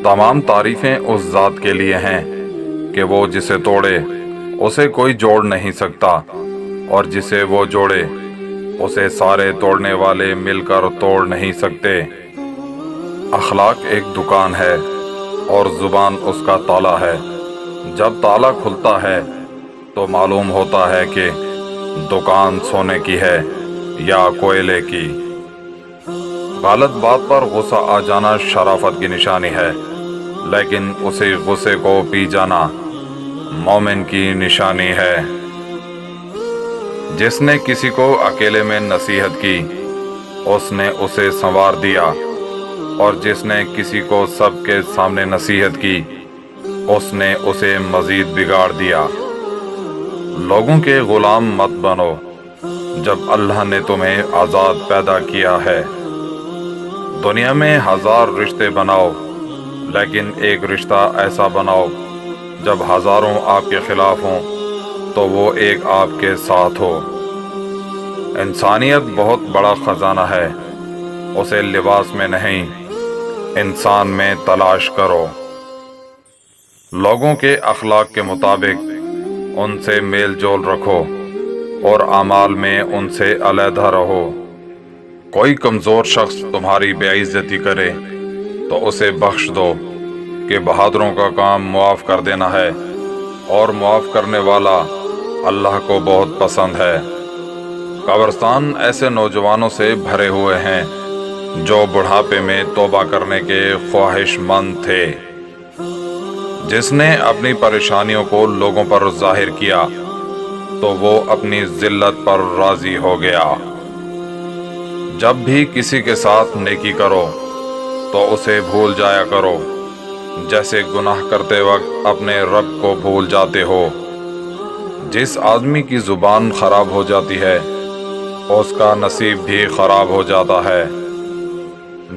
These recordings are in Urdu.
تمام تعریفیں اس ذات کے لیے ہیں کہ وہ جسے توڑے اسے کوئی جوڑ نہیں سکتا، اور جسے وہ جوڑے اسے سارے توڑنے والے مل کر توڑ نہیں سکتے۔ اخلاق ایک دکان ہے اور زبان اس کا تالا ہے۔ جب تالا کھلتا ہے تو معلوم ہوتا ہے کہ دکان سونے کی ہے یا کوئلے کی۔ غلط بات پر غصہ آ جانا شرافت کی نشانی ہے، لیکن اسی غصے کو پی جانا مومن کی نشانی ہے۔ جس نے کسی کو اکیلے میں نصیحت کی اس نے اسے سنوار دیا، اور جس نے کسی کو سب کے سامنے نصیحت کی اس نے اسے مزید بگاڑ دیا۔ لوگوں کے غلام مت بنو جب اللہ نے تمہیں آزاد پیدا کیا ہے۔ دنیا میں 1000 رشتے بناؤ، لیکن ایک رشتہ ایسا بناؤ جب ہزاروں آپ کے خلاف ہوں تو وہ ایک آپ کے ساتھ ہو۔ انسانیت بہت بڑا خزانہ ہے، اسے لباس میں نہیں انسان میں تلاش کرو۔ لوگوں کے اخلاق کے مطابق ان سے میل جول رکھو اور اعمال میں ان سے علیحدہ رہو۔ کوئی کمزور شخص تمہاری بے عزتی کرے تو اسے بخش دو کہ بہادروں کا کام معاف کر دینا ہے، اور معاف کرنے والا اللہ کو بہت پسند ہے۔ قبرستان ایسے نوجوانوں سے بھرے ہوئے ہیں جو بڑھاپے میں توبہ کرنے کے خواہش مند تھے۔ جس نے اپنی پریشانیوں کو لوگوں پر ظاہر کیا تو وہ اپنی ذلت پر راضی ہو گیا۔ جب بھی کسی کے ساتھ نیکی کرو تو اسے بھول جایا کرو جیسے گناہ کرتے وقت اپنے رب کو بھول جاتے ہو۔ جس آدمی کی زبان خراب ہو جاتی ہے اس کا نصیب بھی خراب ہو جاتا ہے۔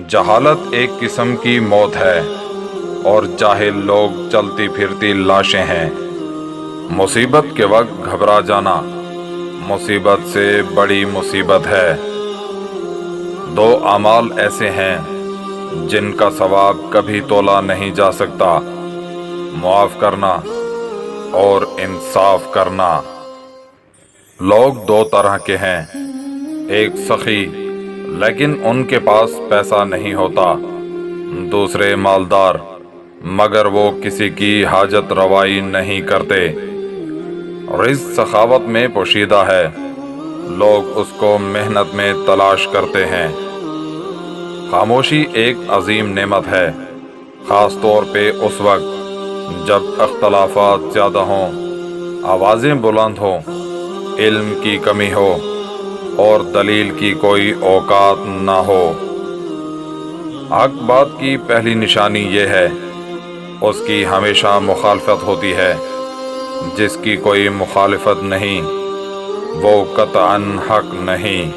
جہالت ایک قسم کی موت ہے اور جاہل لوگ چلتی پھرتی لاشیں ہیں۔ مصیبت کے وقت گھبرا جانا مصیبت سے بڑی مصیبت ہے۔ 2 اعمال ایسے ہیں جن کا ثواب کبھی تولا نہیں جا سکتا، معاف کرنا اور انصاف کرنا۔ لوگ 2 طرح کے ہیں، ایک سخی لیکن ان کے پاس پیسہ نہیں ہوتا، دوسرے مالدار مگر وہ کسی کی حاجت روائی نہیں کرتے۔ رزق سخاوت میں پوشیدہ ہے، لوگ اس کو محنت میں تلاش کرتے ہیں۔ خاموشی ایک عظیم نعمت ہے، خاص طور پہ اس وقت جب اختلافات زیادہ ہوں، آوازیں بلند ہوں، علم کی کمی ہو اور دلیل کی کوئی اوقات نہ ہو۔ حق بات کی پہلی نشانی یہ ہے اس کی ہمیشہ مخالفت ہوتی ہے، جس کی کوئی مخالفت نہیں وہ قطعاً حق نہیں۔